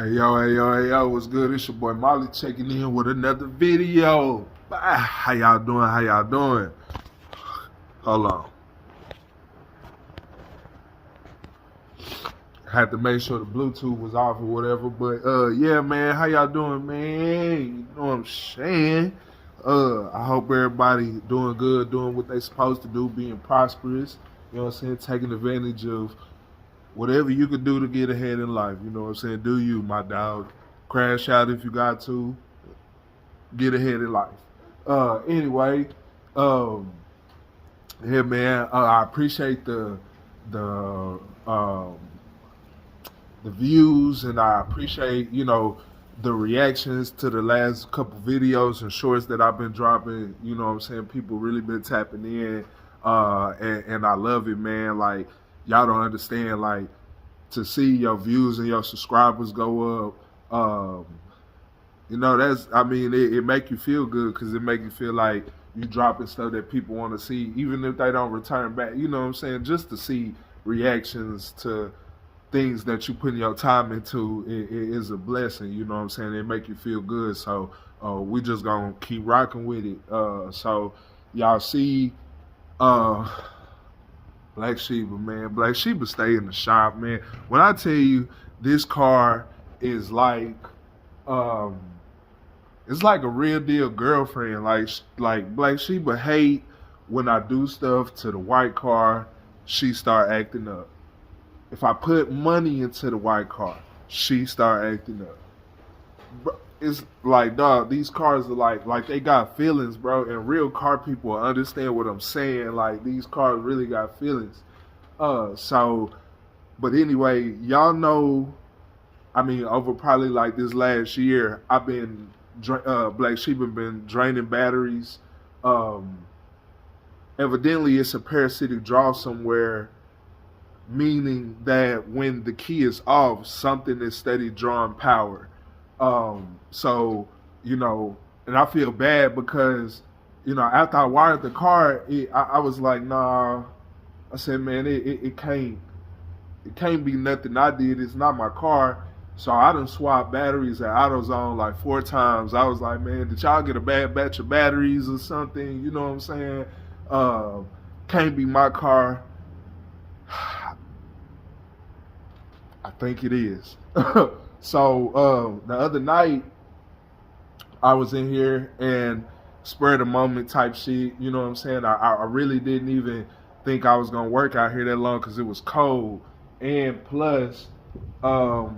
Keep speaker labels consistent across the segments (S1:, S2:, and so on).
S1: Hey yo, what's good? It's your boy Molly checking in with another video. How y'all doing? How y'all doing? Hold on. Had to make sure the Bluetooth was off or whatever, but yeah, man, how y'all doing, man? You know what I'm saying? I hope everybody doing good, doing what they supposed to do, being prosperous, you know what I'm saying, taking advantage of whatever you can do to get ahead in life, you know what I'm saying? Do you, my dog. Crash out if you got to. Get ahead in life. Anyway, yeah, man, I appreciate the um, the views, and I appreciate, the reactions to the last couple videos and shorts that I've been dropping. You know what I'm saying? People really been tapping in, and I love it, man. Like, y'all don't understand, like, to see your views and your subscribers go up, it make you feel good, because it make you feel like you dropping stuff that people want to see, even if they don't return back. You know what I'm saying? Just to see reactions to things that you put your time into is a blessing. You know what I'm saying? It make you feel good. So we just gonna keep rocking with it. So y'all see Black Sheeba, man. Black Sheeba stay in the shop, man. When I tell you this car is like it's like a real deal girlfriend. Like Black Sheeba hate when I do stuff to the white car, she start acting up. If I put money into the white car, she start acting up. It's like, dog, these cars are like they got feelings, bro. And real car people understand what I'm saying. Like, these cars really got feelings. But anyway, y'all know, over probably like this last year, I've been, Black Sheep have been draining batteries. Evidently, it's a parasitic draw somewhere, meaning that when the key is off, something is steady drawing power. And I feel bad because, after I wired the car, I was like, nah. I said, man, it can't be nothing I did. It's not my car. So I done swapped batteries at AutoZone like 4 times. I was like, man, did y'all get a bad batch of batteries or something? You know what I'm saying? Can't be my car. I think it is. So the other night, I was in here and spur of the moment type shit. You know what I'm saying? I really didn't even think I was gonna work out here that long because it was cold. And plus, I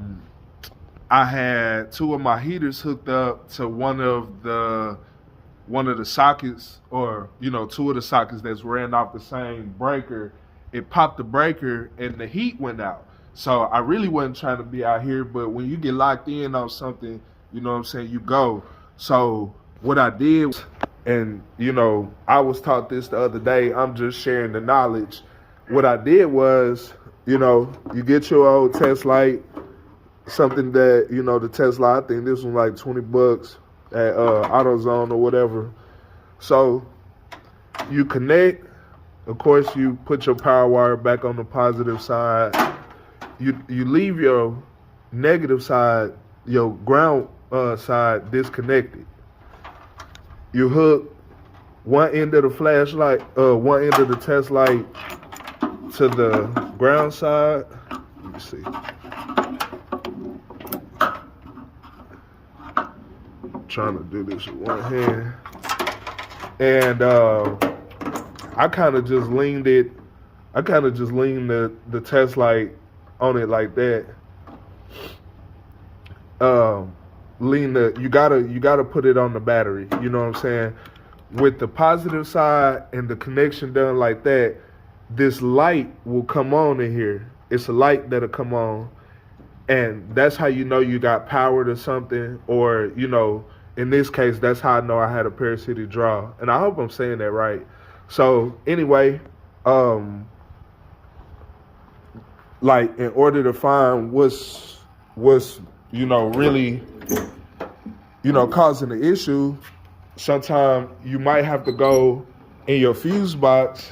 S1: had 2 of my heaters hooked up to one of the sockets, or 2 of the sockets that's ran off the same breaker. It popped the breaker and the heat went out. So I really wasn't trying to be out here, but when you get locked in on something, you know what I'm saying, you go. So what I did, and I was taught this the other day, I'm just sharing the knowledge. What I did was, you get your old test light, something that, the test light, I think this was like $20 at AutoZone or whatever. So you connect, of course you put your power wire back on the positive side. You leave your negative side, your ground side disconnected. You hook one end of the flashlight, one end of the test light to the ground side. Let me see. I'm trying to do this with one hand. And I kind of just leaned the test light on it like that. You gotta put it on the battery. You know what I'm saying? With the positive side and the connection done like that, this light will come on in here. It's a light that'll come on, and that's how you know you got power to something. Or in this case, that's how I know I had a parasitic draw. And I hope I'm saying that right. So anyway, like, in order to find what's really, causing the issue, sometimes you might have to go in your fuse box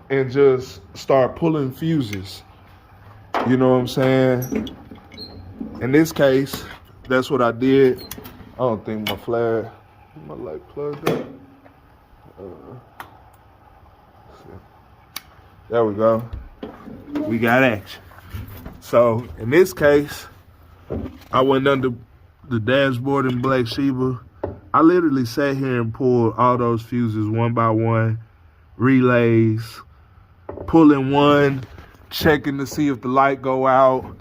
S1: and just start pulling fuses. You know what I'm saying? in this case, that's what I did. I don't think my light plugged up. There we go. We got action. So in this case, I went under the dashboard in Black Sheeba. I literally sat here and pulled all those fuses one by one, relays, pulling one, checking to see if the light go out,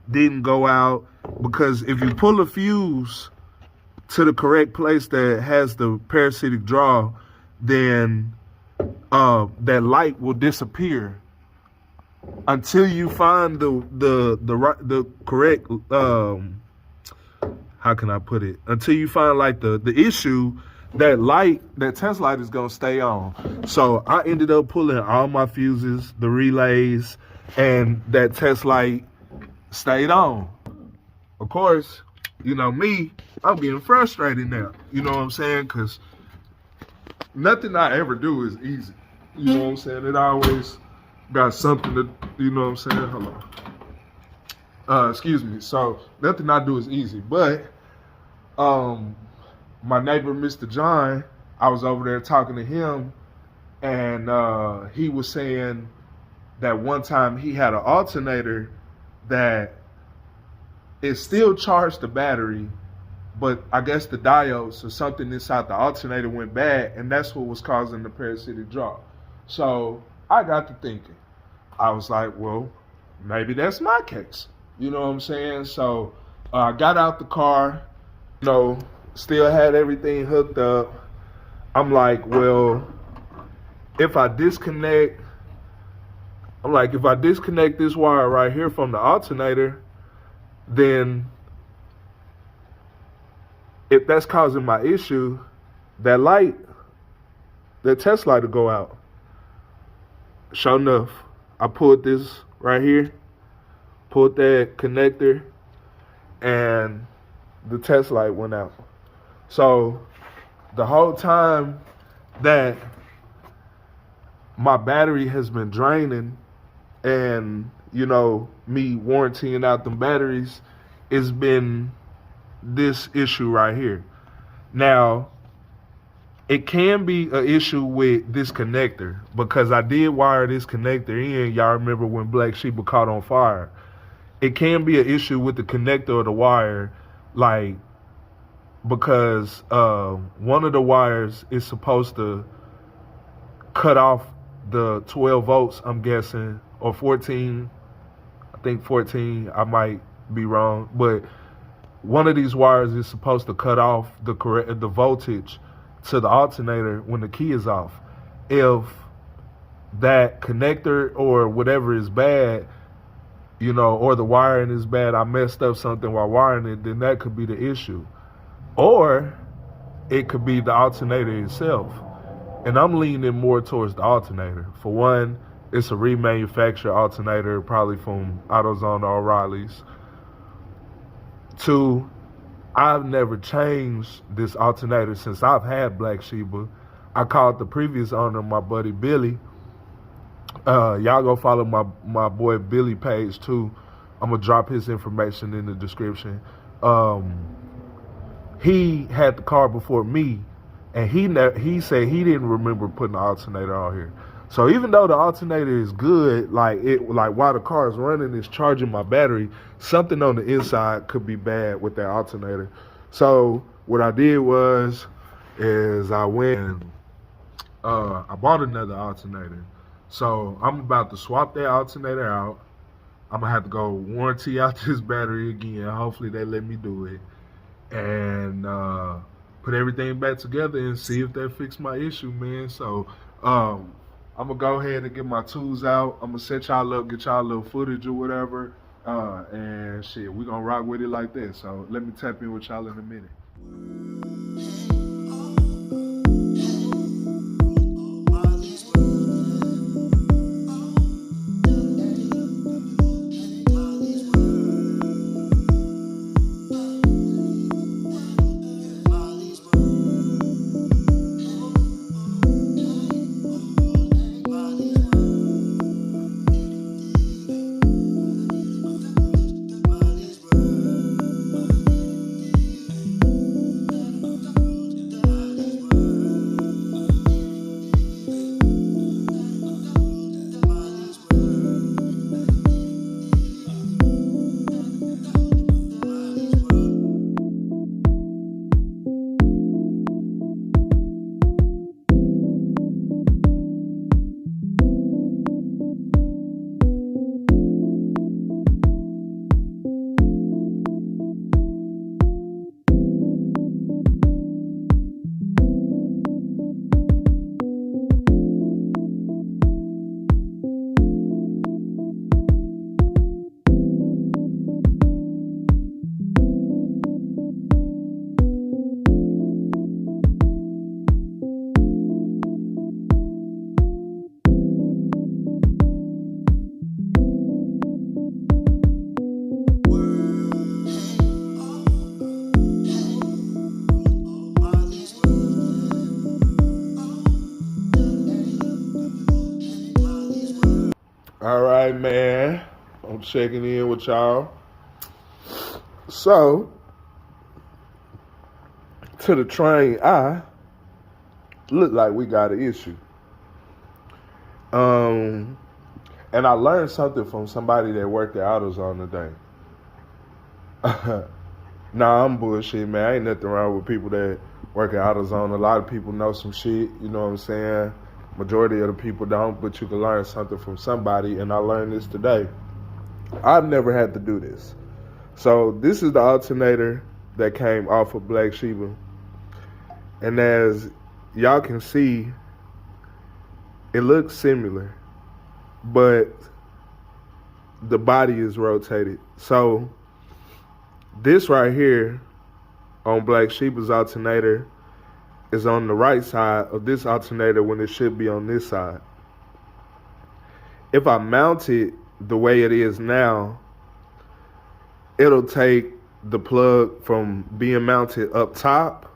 S1: didn't go out. Because if you pull a fuse to the correct place that has the parasitic draw, then that light will disappear until you find the correct how can I put it? Until you find like the issue, that test light is gonna stay on. So I ended up pulling all my fuses, the relays, and that test light stayed on. Of course, you know me, I'm getting frustrated now. You know what I'm saying? Because nothing I ever do is easy. You know what I'm saying? It always got something to, you know what I'm saying? Hold on. Excuse me. So nothing I do is easy. But my neighbor, Mr. John, I was over there talking to him, and he was saying that one time he had an alternator that it still charged the battery, but I guess the diodes or something inside the alternator went bad, and that's what was causing the parasitic draw. So I got to thinking. I was like, well, maybe that's my case. You know what I'm saying? So I got out the car, you know, still had everything hooked up. I'm like, well, if I disconnect this wire right here from the alternator, then if that's causing my issue, that test light will go out. Sure enough, I pulled this right here, pulled that connector, and the test light went out. So the whole time that my battery has been draining, and you know, me warrantying out them batteries, it's been this issue right here. Now, it can be an issue with this connector, because I did wire this connector in. Y'all remember when Black Sheeba caught on fire? It can be an issue with the connector or the wire, like, because one of the wires is supposed to cut off the 12 volts, I'm guessing, or 14, I think 14, I might be wrong, but one of these wires is supposed to cut off the voltage to the alternator when the key is off. If that connector or whatever is bad, you know, or the wiring is bad, I messed up something while wiring it, then that could be the issue. Or it could be the alternator itself. And I'm leaning more towards the alternator. For one, it's a remanufactured alternator, probably from AutoZone or O'Reilly's. Two, I've never changed this alternator since I've had Black Sheeba. I called the previous owner, my buddy Billy. Y'all go follow my boy Billy page too. I'm gonna drop his information in the description. He had the car before me, and he said he didn't remember putting the alternator on here. So even though the alternator is good, like while the car is running, it's charging my battery, something on the inside could be bad with that alternator. So what I did is I went and I bought another alternator. So I'm about to swap that alternator out. I'm gonna have to go warranty out this battery again. Hopefully they let me do it. And put everything back together and see if that fixed my issue, man. So I'm gonna go ahead and get my tools out. I'm gonna set y'all up, get y'all a little footage or whatever. And shit, we gonna rock with it like that. So let me tap in with y'all in a minute. All right, man. I'm checking in with y'all. So, to the trained eye, look like we got an issue. And I learned something from somebody that worked at AutoZone today. Nah, I'm bullshit, man. Ain't nothing wrong with people that work at AutoZone. A lot of people know some shit, you know what I'm saying? Majority of the people don't, but you can learn something from somebody, and I learned this today. I've never had to do this. So this is the alternator that came off of Black Sheeba. And as y'all can see, it looks similar, but the body is rotated. So this right here on Black Sheeba's alternator is on the right side of this alternator when it should be on this side. If I mount it the way it is now, it'll take the plug from being mounted up top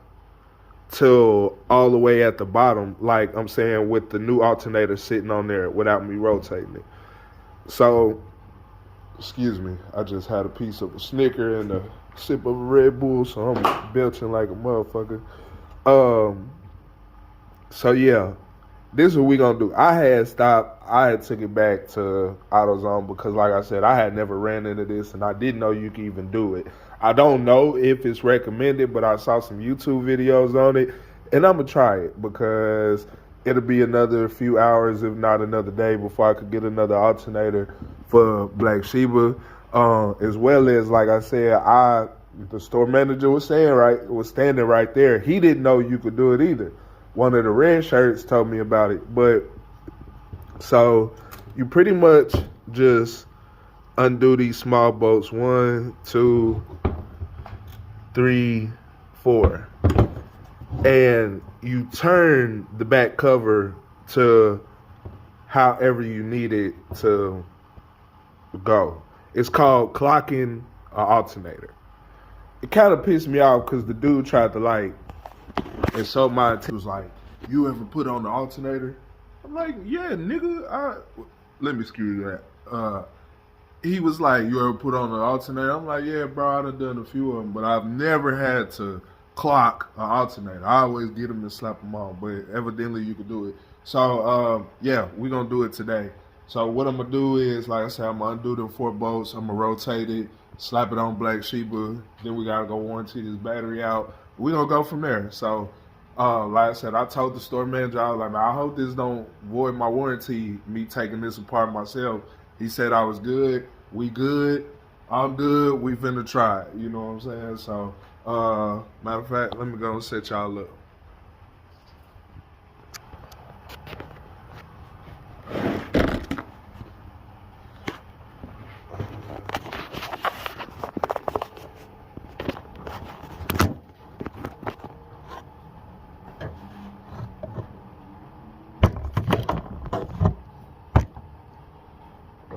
S1: to all the way at the bottom, like I'm saying, with the new alternator sitting on there without me rotating it. So, excuse me, I just had a piece of a Snicker and a sip of a Red Bull, so I'm belching like a motherfucker. So yeah, this is what we gonna do. I had took it back to AutoZone because, like I said, I had never ran into this and I didn't know you could even do it. I don't know if it's recommended, but I saw some YouTube videos on it, and I'm gonna try it because it'll be another few hours, if not another day, before I could get another alternator for Black Sheeba. As well as, like I said, the store manager was standing right there. He didn't know you could do it either. One of the red shirts told me about it. But so you pretty much just undo these small bolts. 1, 2, 3, 4. And you turn the back cover to however you need it to go. It's called clocking an alternator. It kind of pissed me off because the dude tried to insult my intent. He was like, "You ever put on the alternator?" I'm like, "Yeah, nigga." Let me excuse that. He was like, "You ever put on an alternator?" I'm like, "Yeah, bro, I done a few of them, but I've never had to clock an alternator. I always get them and slap them on, but evidently you can do it." So, yeah, we're going to do it today. So what I'm going to do is, like I said, I'm going to undo them 4 bolts. I'm going to rotate it, slap it on Black Sheeba. Then we got to go warranty this battery out. We're going to go from there. So, like I said, I told the store manager, I was like, "I hope this don't void my warranty, me taking this apart myself." He said I was good. We good. I'm good. We finna try it. You know what I'm saying? So, matter of fact, let me go and set y'all up.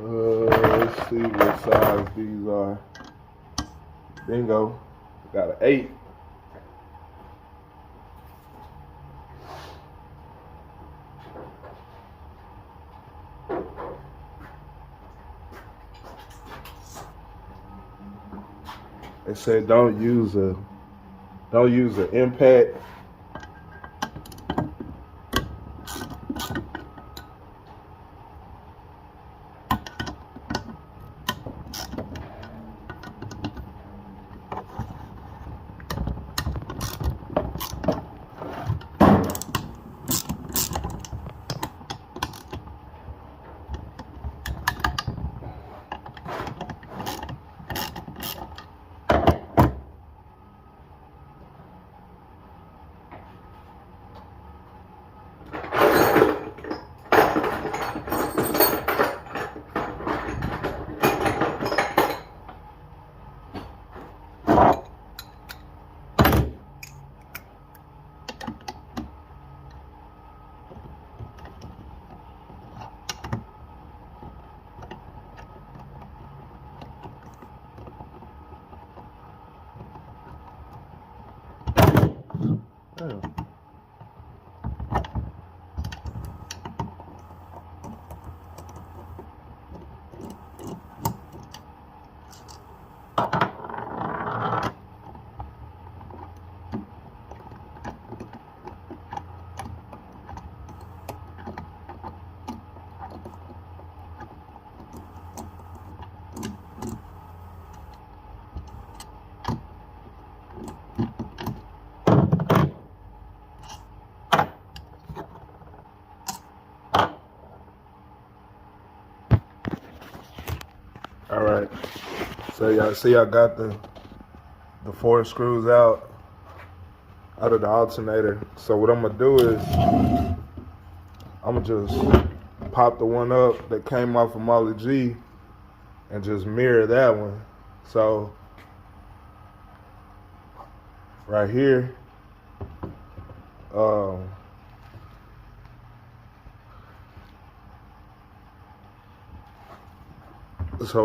S1: Let's see what size these are. Bingo. Got an 8. They said don't use an impact. All right. So y'all see, I got the 4 screws out of the alternator. So what I'm gonna do is I'm gonna just pop the one up that came off of Molly G and just mirror that one. So right here, so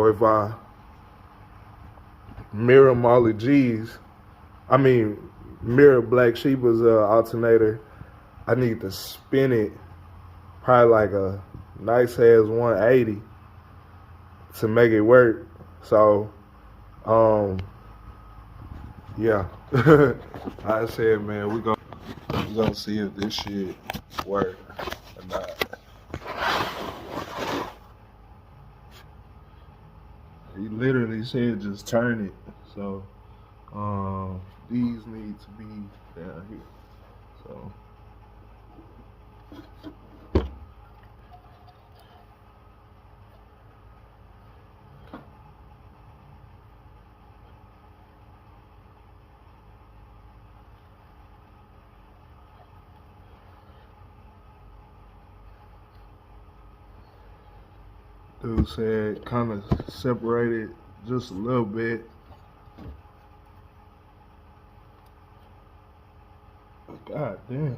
S1: if I mirror Molly G's, mirror Black Sheba's alternator, I need to spin it probably like a nice ass 180 to make it work. So, yeah. I said, man, we gonna see if this shit work or not. He literally said just turn it. So, these need to be down here. So. Dude said kind of separated just a little bit. God damn.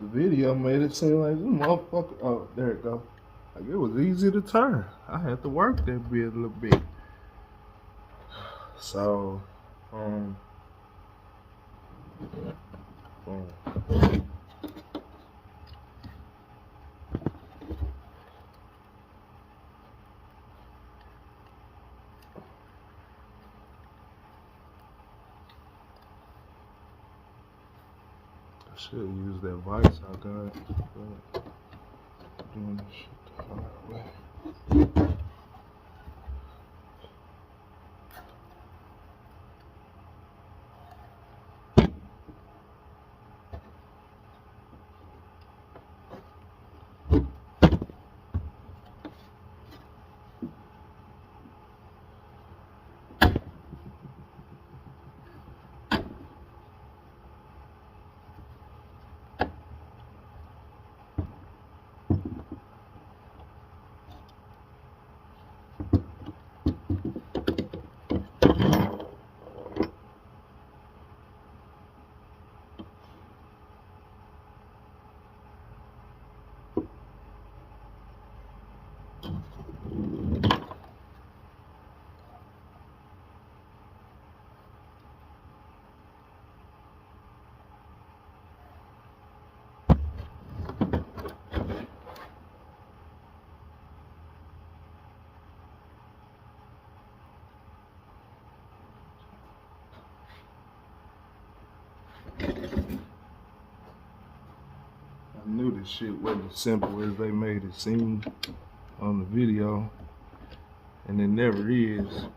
S1: The video made it seem like this motherfucker. Oh, there it go. Like it was easy to turn. I had to work that bit a little bit. So, I should use that vice I got, but doing this shit the hard way. I knew this shit wasn't as simple as they made it seem on the video, and it never is.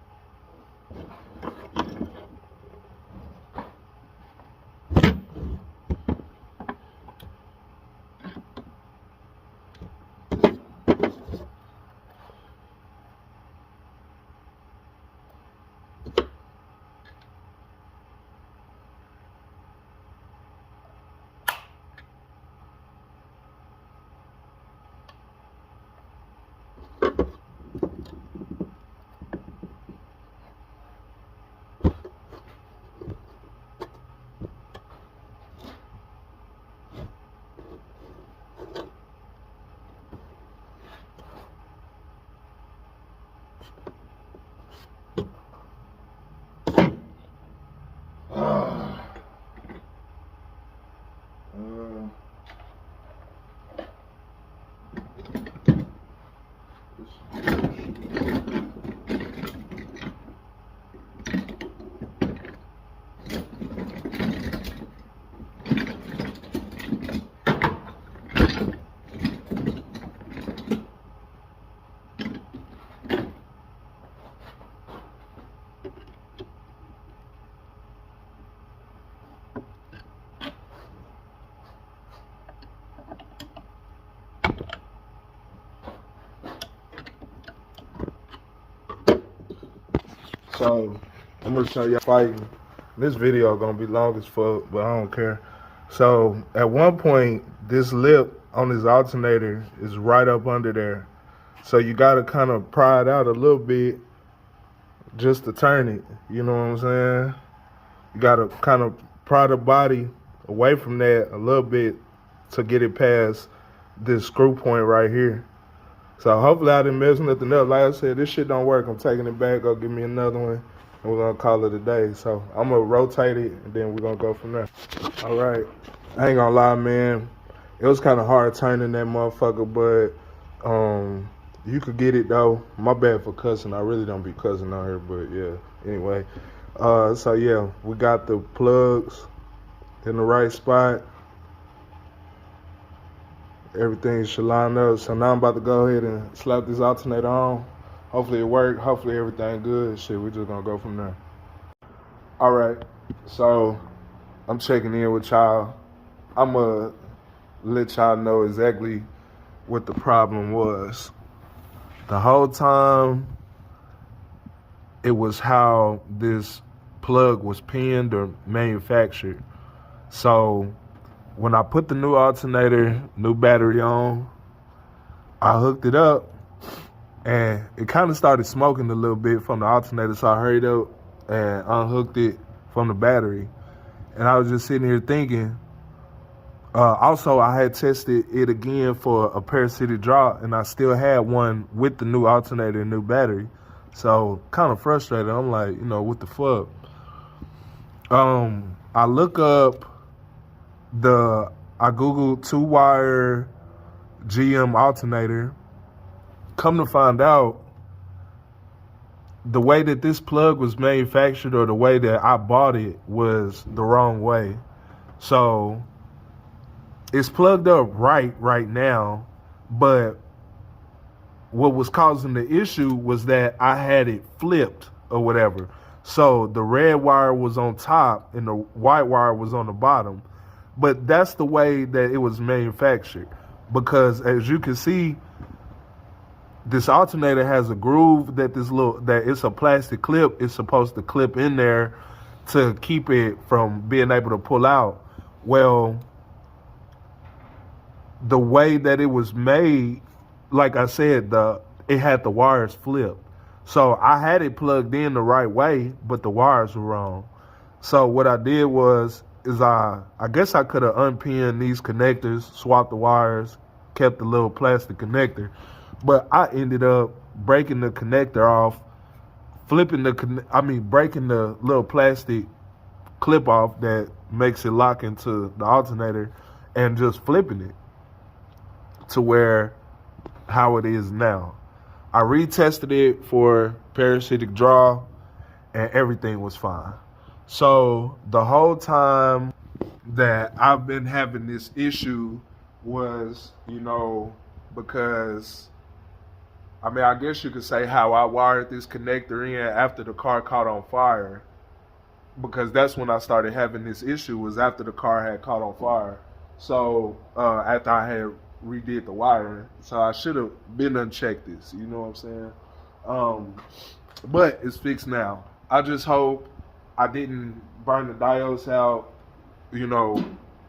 S1: So I'm gonna show y'all fighting. This video gonna be long as fuck, but I don't care. So at one point, this lip on this alternator is right up under there. So you gotta kind of pry it out a little bit just to turn it. You know what I'm saying? You gotta kind of pry the body away from that a little bit to get it past this screw point right here. So hopefully I didn't mess nothing up. Like I said, this shit don't work. I'm taking it back. Go give me another one, and we're gonna call it a day. So I'm gonna rotate it, and then we're gonna go from there. All right. I ain't gonna lie, man. It was kind of hard turning that motherfucker, but you could get it though. My bad for cussing. I really don't be cussing on here, but yeah. Anyway, so yeah, we got the plugs in the right spot. Everything should line up. So now I'm about to go ahead and slap this alternator on. Hopefully it worked. Hopefully everything good. Shit, we're just gonna go from there. All right. So I'm checking in with y'all. I'm gonna let y'all know exactly what the problem was. The whole time, it was how this plug was pinned or manufactured. So when I put the new alternator, new battery on, I hooked it up and it kind of started smoking a little bit from the alternator. So I hurried up and unhooked it from the battery. And I was just sitting here thinking, also I had tested it again for a parasitic drop and I still had one with the new alternator and new battery. So kind of frustrated. I'm like, you know, what the fuck? I look up I Googled 2-wire GM alternator. Come to find out, the way that this plug was manufactured or the way that I bought it was the wrong way. So it's plugged up right now, but what was causing the issue was that I had it flipped or whatever. So the red wire was on top and the white wire was on the bottom. But that's the way that it was manufactured, because as you can see, this alternator has a groove that it's a plastic clip. It's supposed to clip in there to keep it from being able to pull out. Well, the way that it was made, like I said, it had the wires flipped. So I had it plugged in the right way, but the wires were wrong. So what I did is I guess I could have unpinned these connectors, swapped the wires, kept the little plastic connector, but I ended up breaking the connector off, breaking the little plastic clip off that makes it lock into the alternator and just flipping it to how it is now. I retested it for parasitic draw and everything was fine. So the whole time that I've been having this issue was, because, I guess you could say how I wired this connector in after the car caught on fire, because that's when I started having this issue, was after the car had caught on fire. So after I had redid the wiring, so I should have been unchecked this, you know what I'm saying? But it's fixed now. I just hope I didn't burn the diodes out,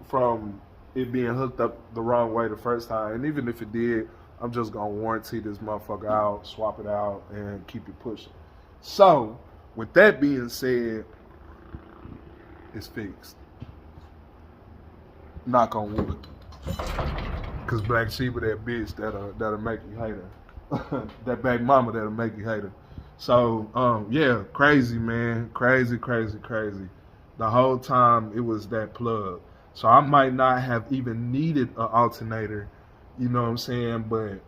S1: from it being hooked up the wrong way the first time. And even if it did, I'm just gonna warranty this motherfucker out, swap it out, and keep it pushing. So, with that being said, it's fixed. Knock on wood. Cause Black Sheeba, that bitch that'll make you hate her. That back mama that'll make you hate her. So, yeah, crazy, man. Crazy. The whole time it was that plug. So I might not have even needed an alternator, you know what I'm saying? But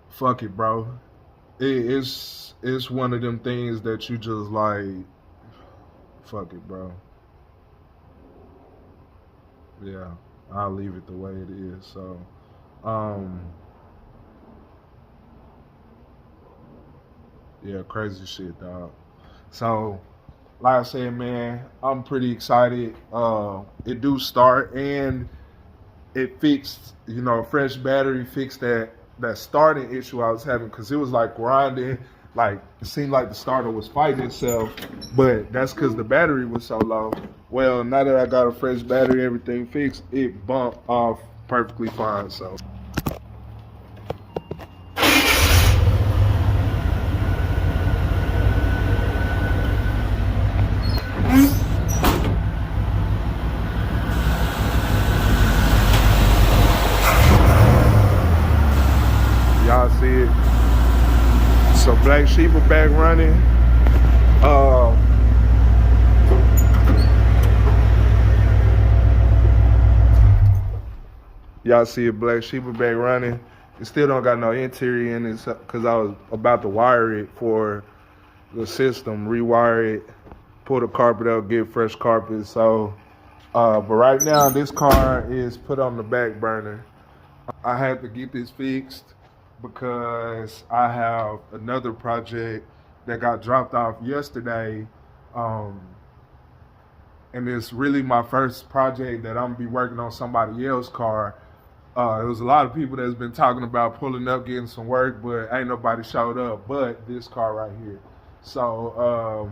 S1: fuck it, bro. It's one of them things that you just like, fuck it, bro. Yeah, I'll leave it the way it is. So, yeah, crazy shit, dog. So, like I said, man, I'm pretty excited. It do start, and it fixed, fresh battery fixed that starting issue I was having, because it was like grinding. Like, it seemed like the starter was fighting itself, but that's because the battery was so low. Well, now that I got a fresh battery, everything fixed, it bumped off perfectly fine. So y'all see it. So Black Sheeba back running. Y'all see it, Black Sheeba back running. It still don't got no interior in it because I was about to wire it for the system, rewire it, pull the carpet up, get fresh carpet. So, but right now this car is put on the back burner. I had to get this fixed because I have another project that got dropped off yesterday. And it's really my first project that I'm gonna be working on somebody else's car. There was a lot of people that's been talking about pulling up, getting some work, but ain't nobody showed up but this car right here. So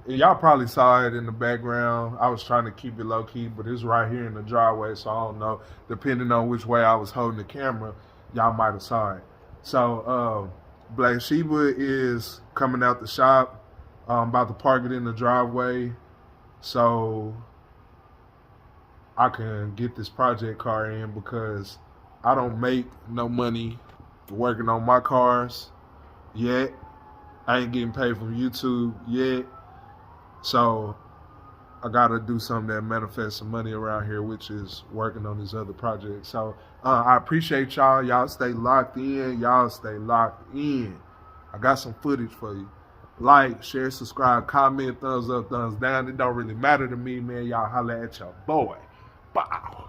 S1: y'all probably saw it in the background. I was trying to keep it low key, but it's right here in the driveway, so I don't know. Depending on which way I was holding the camera, y'all might have saw it. So Black Sheeba is coming out the shop. I'm about to park it in the driveway so I can get this project car in, because I don't make no money working on my cars yet. I ain't getting paid from YouTube yet. So I gotta do something that manifests some money around here, which is working on this other project. So I appreciate y'all. Y'all stay locked in. Y'all stay locked in. I got some footage for you. Like, share, subscribe, comment, thumbs up, thumbs down. It don't really matter to me, man. Y'all holla at your boy. Bow.